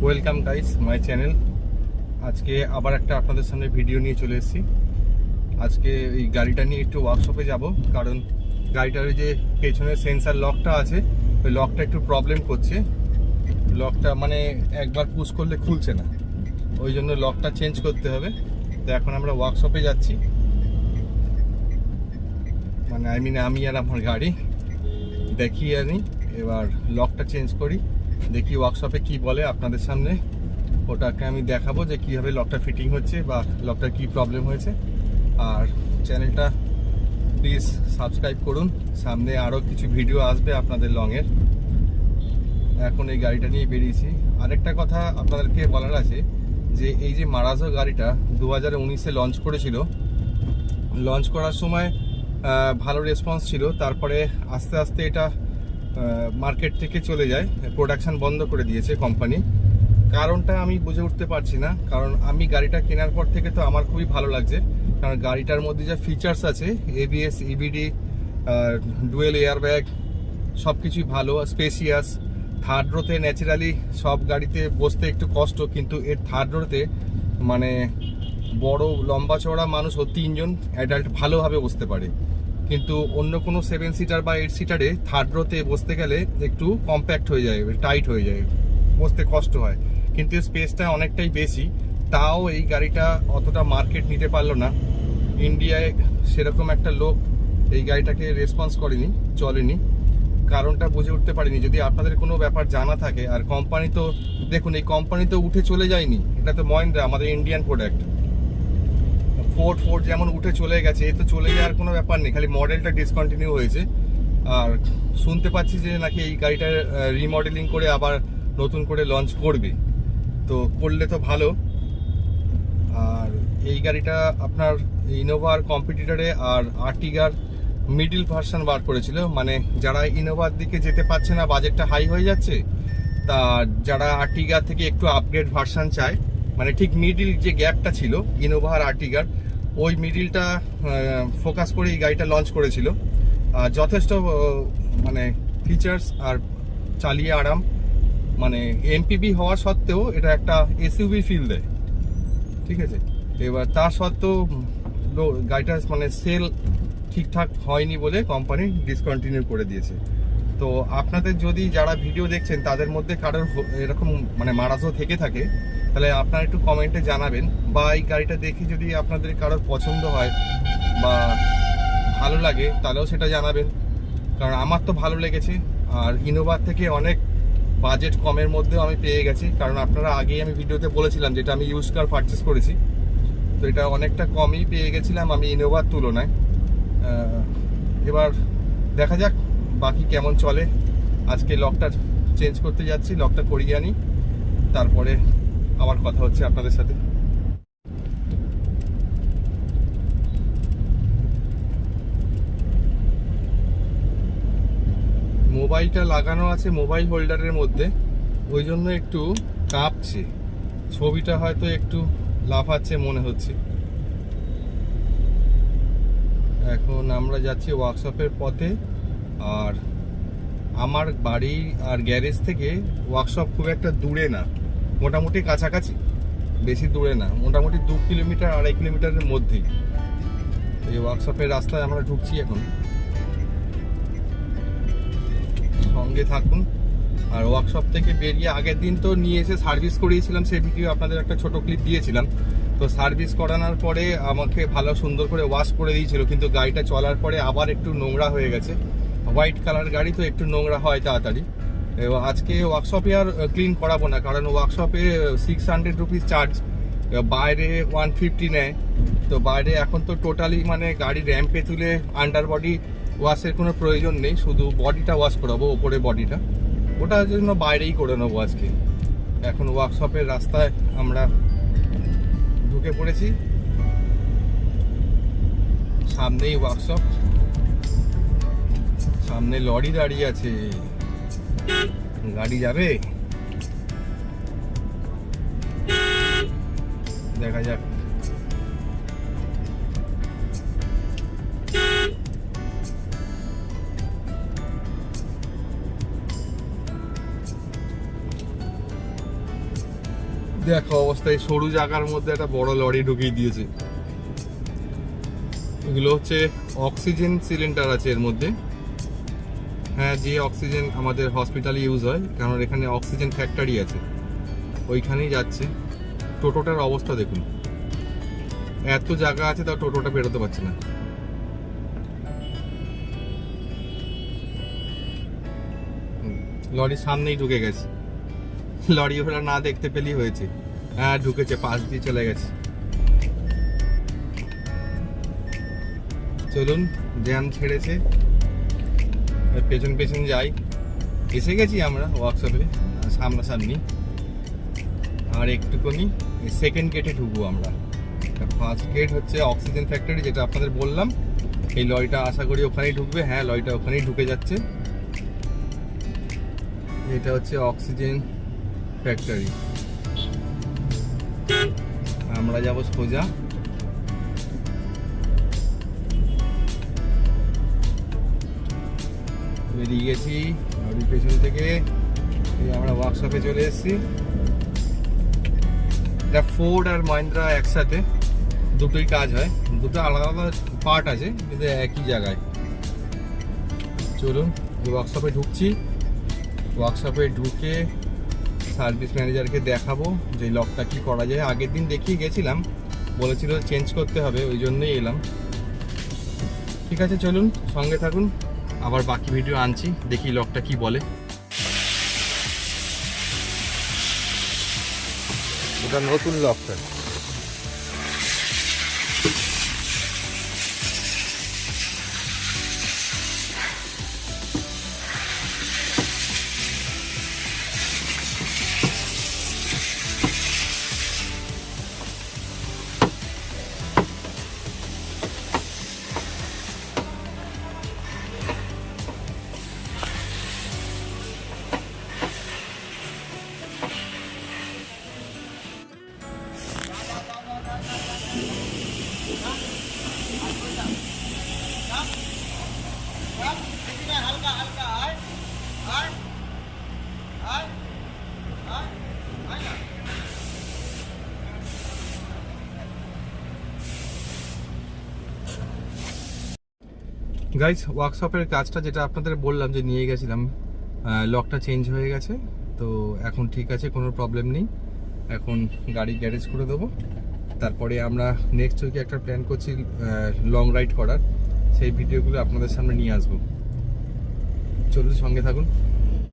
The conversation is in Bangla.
Welcome guys my channel. আজকে আবার একটা আপনাদের সামনে ভিডিও নিয়ে চলে এসেছি। আজকে এই গাড়িটা নিয়ে একটু ওয়ার্কশপে যাব, কারণ গাড়িটার যে পেছনের সেন্সার লকটা আছে ওই লকটা একটু প্রবলেম করছে। লকটা মানে একবার পুশ করলে খুলছে না, ওই জন্য লকটা চেঞ্জ করতে হবে। তো এখন আমরা ওয়ার্কশপে যাচ্ছি, মানে আমি আর আমার গাড়ি দেখিয়ে আনি। এবার লকটা চেঞ্জ করি, দেখি ওয়ার্কশপে কি বলে আপনাদের সামনে ওটাকে আমি দেখাবো যে কীভাবে লকটা ফিটিং হচ্ছে বা লকটার কি প্রবলেম হয়েছে। আর চ্যানেলটা প্লিজ সাবস্ক্রাইব করুন, সামনে আরও কিছু ভিডিও আসবে আপনাদের লংয়ের। এখন এই গাড়িটা নিয়ে বেরিয়েছি। আরেকটা কথা আপনাদেরকে বলার আছে যে এই যে মারাজো গাড়িটা 2019-এ লঞ্চ করেছিল। লঞ্চ করার সময় ভালো রেসপন্স ছিল, তারপরে আস্তে আস্তে এটা মার্কেট থেকে চলে যায়, প্রোডাকশন বন্ধ করে দিয়েছে কোম্পানি। কারণটা আমি বুঝে উঠতে পারছি না, কারণ আমি গাড়িটা কেনার পর থেকে তো আমার খুবই ভালো লাগছে, কারণ গাড়িটার মধ্যে যা ফিচার্স আছে ABS, EBD, ডুয়েল এয়ারব্যাগ সব কিছুই ভালো, স্পেসিয়াস। থার্ড রোতে ন্যাচারালি সব গাড়িতে বসতে একটু কষ্ট, কিন্তু এর থার্ড রোতে মানে বড় লম্বা চওড়া মানুষ ও 3 জন অ্যাডাল্ট ভালোভাবে বসতে পারে। কিন্তু অন্য কোনো 7 সিটার বা 8 সিটারে থার্ড রোতে বসতে গেলে একটু কম্প্যাক্ট হয়ে যায়, টাইট হয়ে যায়, বসতে কষ্ট হয়। কিন্তু স্পেসটা অনেকটাই বেশি, তাও এই গাড়িটা অতটা মার্কেট নিতে পারলো না। ইন্ডিয়ায় সেরকম একটা লোক এই গাড়িটাকে রেসপন্স করেনি, চলেনি। কারণটা বুঝে উঠতে পারিনি। যদি আপনাদের কোনো ব্যাপার জানা থাকে, আর কোম্পানি তো দেখুন, এই কোম্পানি তো উঠে চলে যায়নি, এটা তো মহিন্দ্রা, আমাদের ইন্ডিয়ান প্রোডাক্ট। ফোর্ড যেমন উঠে চলে গেছে, এ তো চলে যাওয়ার কোনো ব্যাপার নেই, খালি মডেলটা ডিসকন্টিনিউ হয়েছে। আর শুনতে পাচ্ছি যে নাকি এই গাড়িটা রিমডেলিং করে আবার নতুন করে লঞ্চ করবে, তো করলে তো ভালো। আর এই গাড়িটা আপনার ইনোভার কম্পিটিটরে আর আর্টিগার মিডিল ভার্সন বার করেছিল, মানে যারা ইনোভার দিকে যেতে পারছে না, বাজেটটা হাই হয়ে যাচ্ছে, তা যারা আর্টিগার থেকে একটু আপগ্রেড ভার্সন চায়, মানে ঠিক মিডিল যে গ্যাপটা ছিল ইনোভা আর আর্টিগার, ওই মিডিলটা ফোকাস করে এই গাড়িটা লঞ্চ করেছিল। যথেষ্ট মানে ফিচার্স আর চালিয়ে আরাম, মানে এমপিভি হওয়া সত্ত্বেও এটা একটা এসইউভি ফিল দেয়, ঠিক আছে। এবার তা সত্ত্বেও গাড়িটা মানে সেল ঠিকঠাক হয়নি বলে কোম্পানি ডিসকন্টিনিউ করে দিয়েছে। তো আপনাদের যদি যারা ভিডিও দেখছেন তাদের মধ্যে কারোর এরকম মানে মারাজও থেকে থাকে, তাহলে আপনারা একটু কমেন্টে জানাবেন, বা এই গাড়িটা দেখে যদি আপনাদের কারোর পছন্দ হয় বা ভালো লাগে তাহলেও সেটা জানাবেন, কারণ আমার তো ভালো লেগেছে। আর ইনোভার থেকে অনেক বাজেট কমের মধ্যেও আমি পেয়ে গেছি, কারণ আপনারা আগেই আমি ভিডিওতে বলেছিলাম যেটা আমি ইউজ কার পারচেস করেছি, তো এটা অনেকটা কমই পেয়ে গেছিলাম আমি ইনোভার তুলনায়। এবার দেখা যাক বাকি কেমন চলে। আজকে লকটা চেঞ্জ করতে যাচ্ছি, লকটা করিয়ে আনি, তারপরে আবার কথা হচ্ছে আপনাদের সাথে। মোবাইলটা লাগানো আছে মোবাইল হোল্ডারের মধ্যে, ওই জন্য একটু কাঁপছে, ছবিটা হয়তো একটু লাফাচ্ছে মনে হচ্ছে। এখন আমরা যাচ্ছি ওয়ার্কশপের পথে। আর আমার বাড়ি আর গ্যারেজ থেকে ওয়ার্কশপ খুব একটা দূরে না, মোটামুটি কাছাকাছি, বেশি দূরে না, মোটামুটি 2 কিলোমিটার 2.5 কিলোমিটারের মধ্যেই এই ওয়ার্কশপের রাস্তায় আমরা ঢুকছি এখন। সঙ্গে থাকুন। আর ওয়ার্কশপ থেকে বেরিয়ে আগের দিন তো নিয়ে এসে সার্ভিস করিয়েছিলাম, সেই ভিডিও আপনাদের একটা ছোট ক্লিপ দিয়েছিলাম। তো সার্ভিস করানোর পরে আমাকে ভালো সুন্দর করে ওয়াশ করে দিয়েছিল, কিন্তু গাড়িটা চলার পরে আবার একটু নোংরা হয়ে গেছে। হোয়াইট কালার গাড়ি তো একটু নোংরা হয় তাড়াতাড়ি। এবং আজকে ওয়ার্কশপে আর ক্লিন করাবো না, কারণ ওয়ার্কশপে 600 রুপিস চার্জ, বাইরে 150 নেয়। তো বাইরে এখন তো টোটালি মানে গাড়ি র্যাম্পে তুলে আন্ডার বডি ওয়াশের কোনো প্রয়োজন নেই, শুধু বডিটা ওয়াশ করাবো, ওপরে বডিটা, ওটার জন্য বাইরেই করে নেবো আজকে। এখন ওয়ার্কশপের রাস্তায় আমরা ঢুকে পড়েছি, সামনেই ওয়ার্কশপ, সামনে লরি দাঁড়িয়ে আছে, গাড়ি যাবে, দেখা যাক। দেখো অবস্থা, এই সরু জায়গার মধ্যে একটা বড় লরি ঢুকিয়ে দিয়েছে। এগুলো হচ্ছে অক্সিজেন সিলিন্ডার আছে এর মধ্যে। হ্যাঁ, যে অক্সিজেন আমাদের হসপিটালে ইউজ হয়, কারণ এখানে অক্সিজেন ফ্যাক্টরি আছে, ওইখানেই যাচ্ছে। টোটোটার অবস্থা দেখুন, এত জায়গা আছে তাও টোটোটা বেরোতে পারছে না। লরির সামনেই ঢুকে গেছে, লরি ওরা না দেখতে পেলেই হয়েছে। হ্যাঁ ঢুকেছে, পাশ দিয়ে চলে গেছে। চলুন, জ্যাম ছেড়েছে, পেছন পেছন যাই। এসে গেছি আমরা ওয়ার্কশপে সামনাসামনি, আর একটুখানি সেকেন্ড গেটে ঢুকবো আমরা। ফার্স্ট গেট হচ্ছে অক্সিজেন ফ্যাক্টরি, যেটা আপনাদের বললাম। এই লরিটা আশা করি ওখানেই ঢুকবে। হ্যাঁ, লরিটা ওখানেই ঢুকে যাচ্ছে। এটা হচ্ছে অক্সিজেন ফ্যাক্টরি। আমরা যাব সোজা। বেরিয়ে গেছি লরির পেছন থেকে। আমরা ওয়ার্কশপে চলে এসেছি। এটা ফোর্ড আর মহিন্দ্রা একসাথে, দুটোই কাজ হয়। দুটো আলাদা আলাদা পার্ট আছে, কিন্তু একই জায়গায়। চলুন, ওয়ার্কশপে ঢুকছি। ওয়ার্কশপে ঢুকে সার্ভিস ম্যানেজারকে দেখাবো যে লকটা কি করা যায়। আগের দিন দেখিয়ে গেছিলাম, বলেছিল চেঞ্জ করতে হবে, ওই জন্যই এলাম। ঠিক আছে, চলুন সঙ্গে থাকুন, আবার বাকি ভিডিও আনছি, দেখি লকটা কি বলে। ওটা নতুন লকটা। গাইস, ওয়ার্কশপের কাজটা যেটা আপনাদের বললাম যে নিয়ে গেছিলাম, লকটা চেঞ্জ হয়ে গেছে। তো এখন ঠিক আছে, কোনো প্রবলেম নেই। এখন গাড়ি গ্যারেজ করে দেবো। তারপরে আমরা নেক্সট উইকে একটা প্ল্যান করছি লং রাইড করার, সেই ভিডিওগুলো আপনাদের সামনে নিয়ে আসবো। চলুন সঙ্গে থাকুন।